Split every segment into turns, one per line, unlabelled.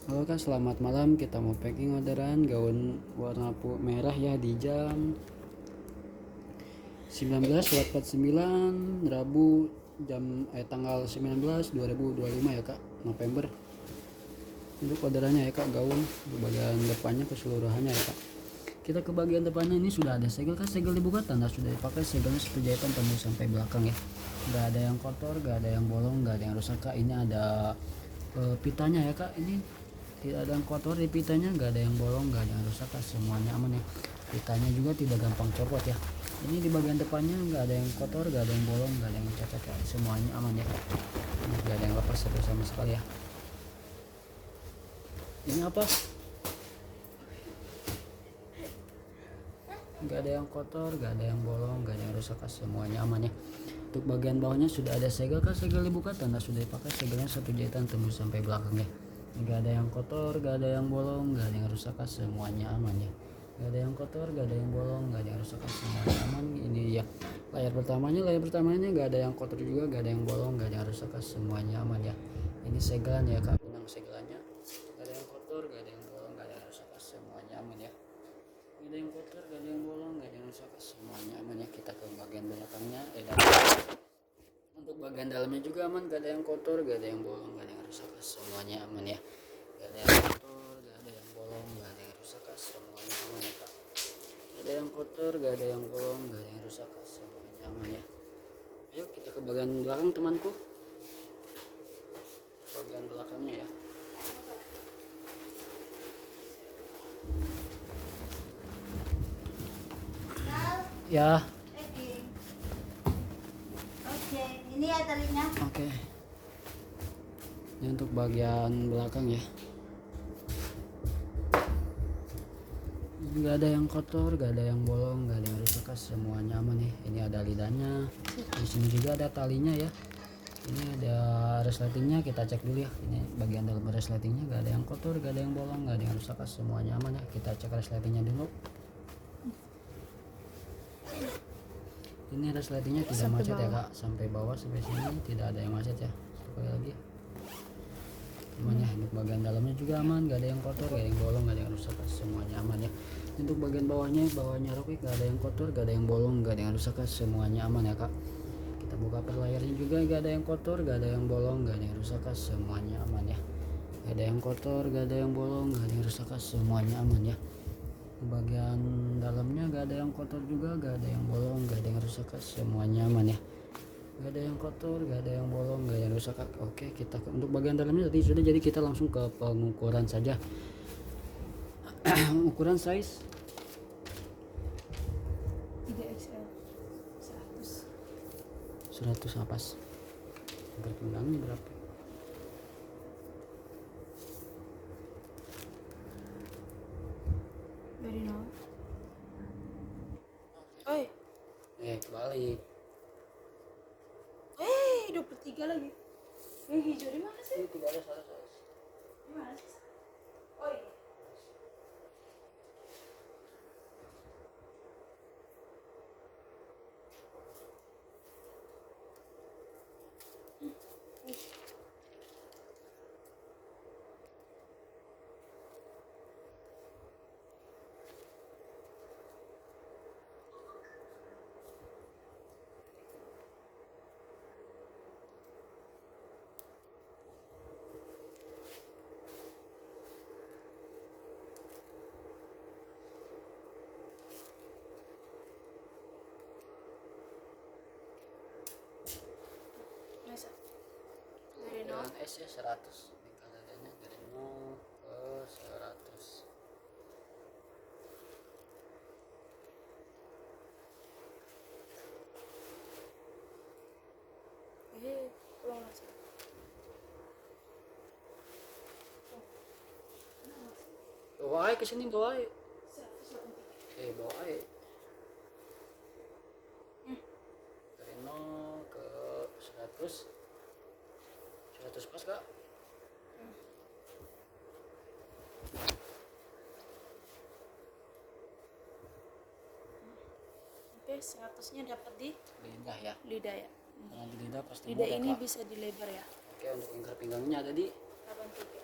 Halo kak, selamat malam. Kita mau packing orderan gaun warna merah ya di jam 19.49 Rabu tanggal 19 2025 ya kak, November. Untuk orderannya ya kak, gaun untuk bagian depannya keseluruhannya ya kak. Kita ke bagian depannya ini sudah ada segel kak, segel dibuka tanda sudah dipakai, segelnya satu jahitan tembus sampai belakang ya. Gak ada yang kotor, gak ada yang bolong, gak ada yang rusak kak. Ini ada pitanya ya kak, ini tidak ada yang kotor di pitanya, gak ada yang bolong, gak ada yang rusak kak, semuanya aman ya. Pitanya juga tidak gampang copot ya. Ini di bagian depannya gak ada yang kotor, gak ada yang bolong, gak ada yang cacat kak, semuanya aman ya. Ini gak ada yang lepas satu sama sekali ya. Ini apa? Gak ada yang kotor, gak ada yang bolong, gak ada yang rusak kak, semuanya aman ya. Untuk bagian bawahnya sudah ada segel kak, segel dibuka tanda sudah dipakai, segelnya satu jahitan tembus sampai belakang ya. Gak ada yang kotor, gak ada yang bolong, gak ada yang rusak kak, semuanya aman ya. Gak ada yang kotor, gak ada yang bolong, gak ada yang rusak kak, semuanya aman. Ini ya layar pertamanya gak ada yang kotor juga, gak ada yang bolong, gak ada yang rusak kak, semuanya aman ya. Ini segelan ya kak, benang segelannya gak ada yang kotor, gak ada yang bolong, gak ada yang rusak kak, semuanya aman ya. Gak ada yang kotor, gak ada yang bolong, gak ada yang rusak kak, semuanya aman ya. Kita ke bagian belakangnya, untuk bagian dalamnya juga aman, gak ada yang kotor, gak ada yang bolong, gak ada yang rusak kak, semuanya aman ya. Gak ada yang kotor, gak ada yang bolong, gak ada yang rusak kak, semuanya aman ya kak. Gak ada yang kotor, gak ada yang bolong, gak ada yang rusak kak, semuanya aman ya. Ayo kita ke bagian belakang temanku, bagian belakangnya ya. Ya.
Oke, ini ya talinya.
Oke. Ini untuk bagian belakang ya. Gak ada yang kotor, gak ada yang bolong, gak ada yang rusak, semuanya aman ya. Ini ada lidahnya. Di sini juga ada talinya ya. Ini ada resletingnya, kita cek dulu ya. Ini bagian dalam resletingnya gak ada yang kotor, gak ada yang bolong, gak ada yang rusak, semuanya aman ya. Kita cek resletingnya dulu. Ini resletingnya tidak macet ya kak, sampai bawah sampai sini tidak ada yang macet ya. Sekali lagi aman ya. Untuk bagian dalamnya juga aman, gak ada yang kotor, gak ada yang bolong, gak ada yang rusak, semuanya aman ya. Untuk bagian bawahnya rokik gak ada yang kotor, gak ada yang bolong, gak ada yang rusak, semuanya aman ya kak. Kita buka per layarnya juga, gak ada yang kotor, gak ada yang bolong, gak ada yang rusak, semuanya aman ya. Gak ada yang kotor, gak ada yang bolong, gak ada yang rusak, semuanya aman ya. Bagian dalamnya gak ada yang kotor juga, gak ada yang bolong, gak ada yang rusak, semuanya aman ya. Gak ada yang kotor, gak ada yang bolong, gak ada yang rusak. Oke, kita untuk bagian dalamnya tadi sudah, jadi kita langsung ke pengukuran saja. Ukuran size
3XL
100 napas. Angkat pinggangnya berapa?
dari nol. Oi,
Kebalik.
23 lagi. Yang hijau di mana sih?
Ini tidak ada salah.
Di mana sih? Oi. Masa? Dari nol.
Ukuran S ya 100. Tingkat dadanya dari 0 ke 100.
Pulang langsung.
Bawa aja ke sini, bawa aja.
183.
Bawa aja. Dari 0 ke 100. 100 pas kak.
Oke, 100-nya dapat di
Lidah ya.
lidah ya.
Karena di lidah pasti
Lidah
mudah
ini
kak.
bisa dilebar ya.
Oke, untuk ingkar pinggangnya ada di
83.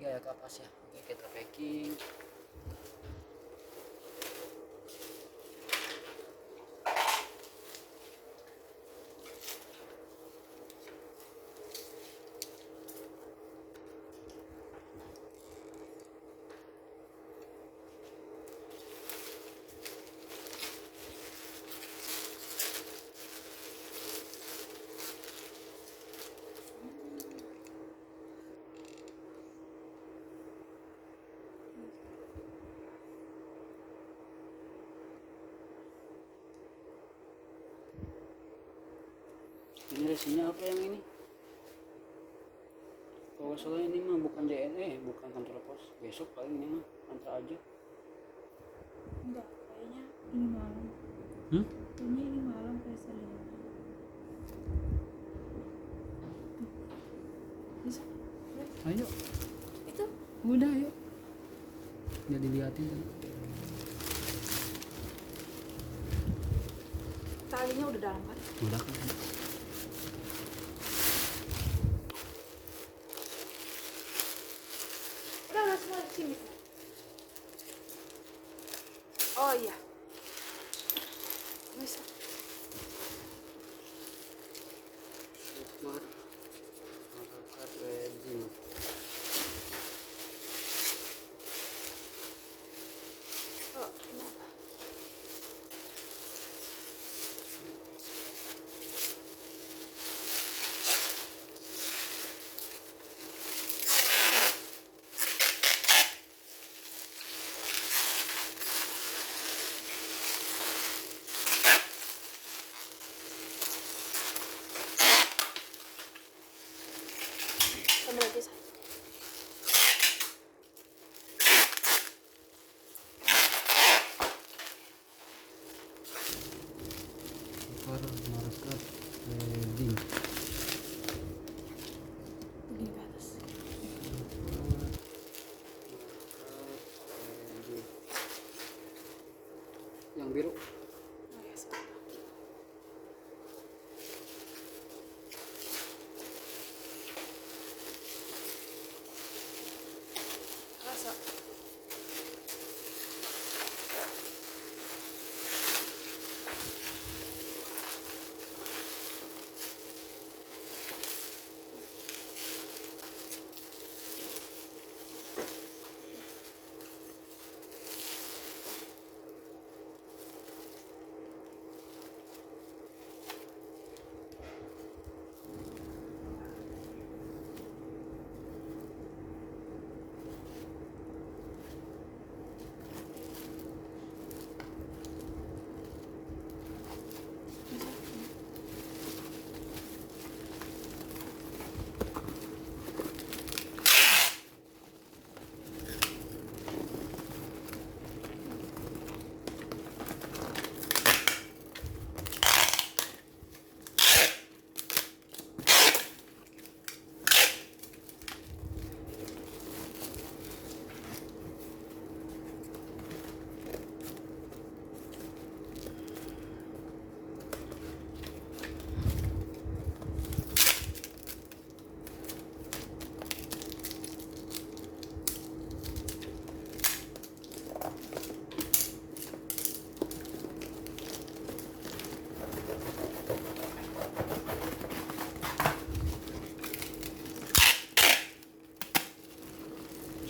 3 ya kapas ya. Oke, kita packing. Ini resinya apa yang ini? Kalau salah ini mah bukan DNA, bukan kantor pos. Besok paling ini mah antar aja.
Enggak, kayaknya ini malam. Kayaknya ini malam kayak saya lihat. Bisa?
Ayo,
Itu
udah ayo. Udah diliatin kan.
talinya udah dalam kan?
Udah kan.
Udah semua di sini. Oh iya. Bisa.
Super Marakar Resin.
Oh, kenapa? Sambil aja saya.
Super Marakar Resin.
Begini ke atas.
Yang biru.
Oh ya, sebentar. Rasa.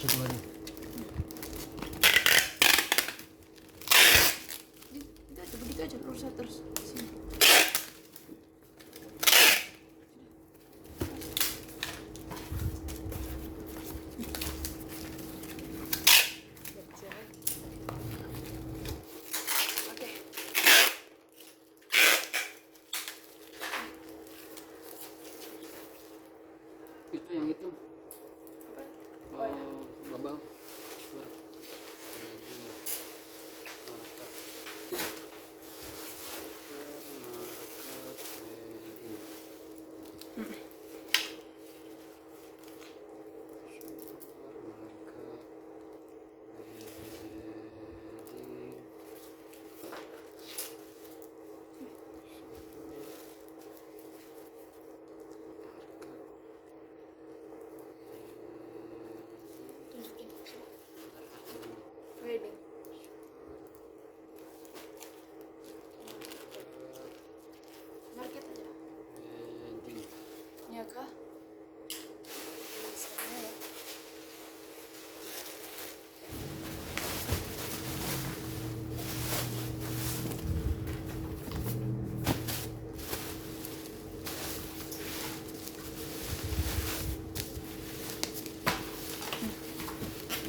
Satu lagi.
Itu aja begitu aja terus sini. Oke.
Itu yang itu.
Apa?
Babal.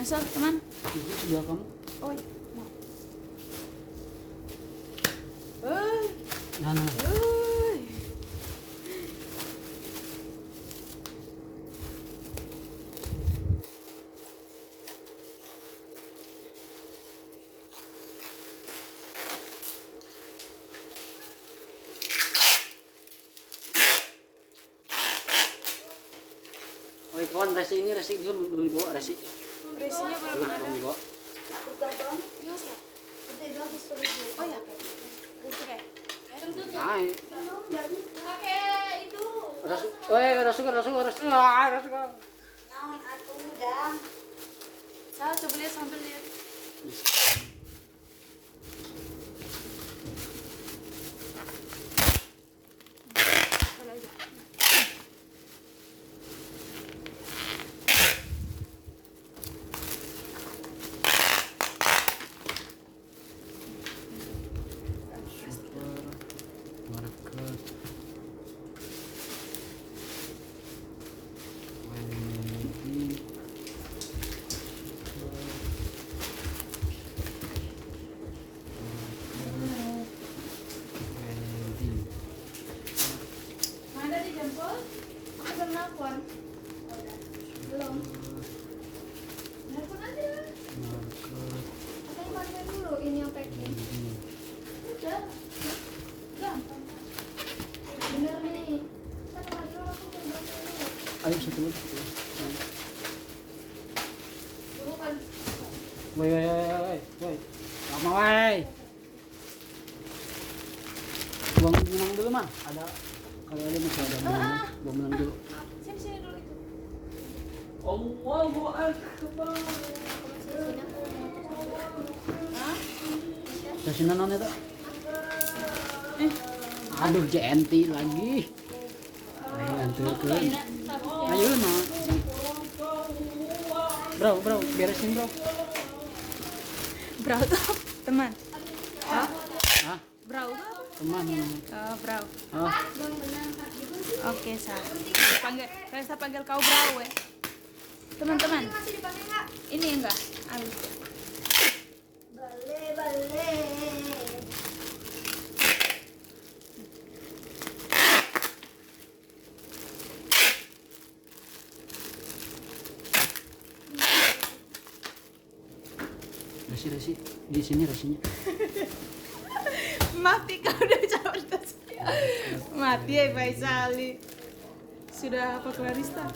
Asal teman.
Itu sebelah kamu.
Oh iya.
Nah. Oke kawan, resi dulu belum dibawa resi.
Resinya belum ada.
Belum dibawa.
Oh ya. Oke.
Hai.
Oke, itu.
Rasul.
Saya coba lihat sambil lihat. Kalau aja.
Market.
Mana dijemput? Aku belum nelfon. Belum. Nelfon aja. Atau pakai dulu ini yang packing. Udah. Gampang. Bener nih. Satu lagi aku belum dulu.
Ayo satu lagi.
Dulu kan.
Woi. Lama woi. Buang benang dulu mah. Ada kalau ada masih ada benang. Buang benang dulu.
Sini dulu itu.
Allahu Akbar.
Hah?
Sasinan non itu. Aduh JNT lagi. Ayo nganturkeun. Ayo mah. Bro, beresin bro.
Brau tuh teman. Hah?
Hah?
Brau tuh apa?
Teman.
Oh, brau.
Ah,
Oke, Sa. Saya panggil kau brau ya. Teman-teman. Ini enggak? Habis.
resi di sini resinya.
Mati kau udah capek saya. Mati ya Faisali. Sudah apa Clarista?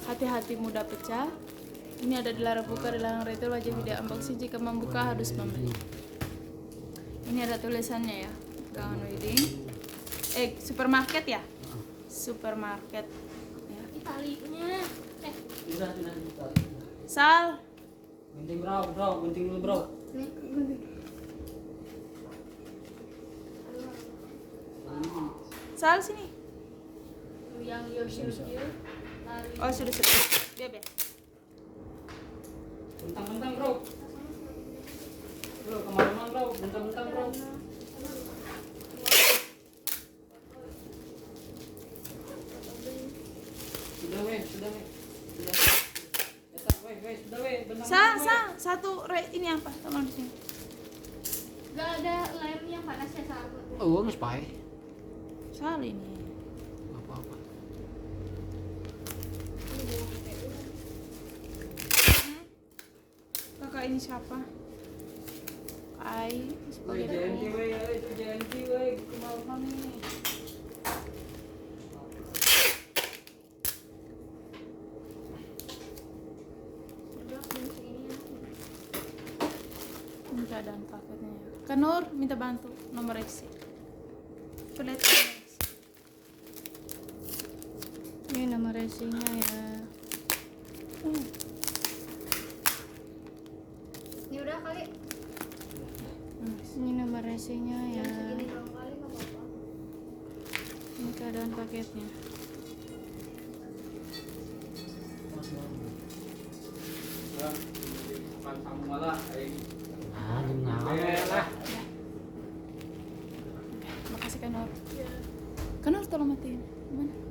Hati-hati mudah pecah. Ini ada dilarang buka, dilarang retail, wajib tidak unboxing, jika membuka harus membeli. Ini ada tulisannya ya. Jangan reading. Supermarket ya? Supermarket. Ya.
Talinya
Udah.
Sal.
Gunting bro, gunting dulu bro.
Sal sini.
yang Yoshio lari.
Oh sudah. Biar.
Bentang bro. Bro kemana-mana bro, bentang bro. Sudah weh. Sudah. Sudah weh, benang.
Satu ini apa? Tolong di sini.
Gak ada lemnya panasnya sama.
Oh, nggak sepai.
Sal ini.
Apa-apa.
Kakak ini siapa? Kai
Woi,
sebagai
janti weh, itu janti weh, kemana nih?
ini keadaan paketnya. Kanur minta bantu nomor isi. Lihat ini nomor isinya ya.
Ini udah kali.
Ini nomor isinya ya.
Segini doang kali nggak apa-apa.
Ini keadaan paketnya.
Lah.
Makasih Kanur. Kanur tolong matiin. Mana?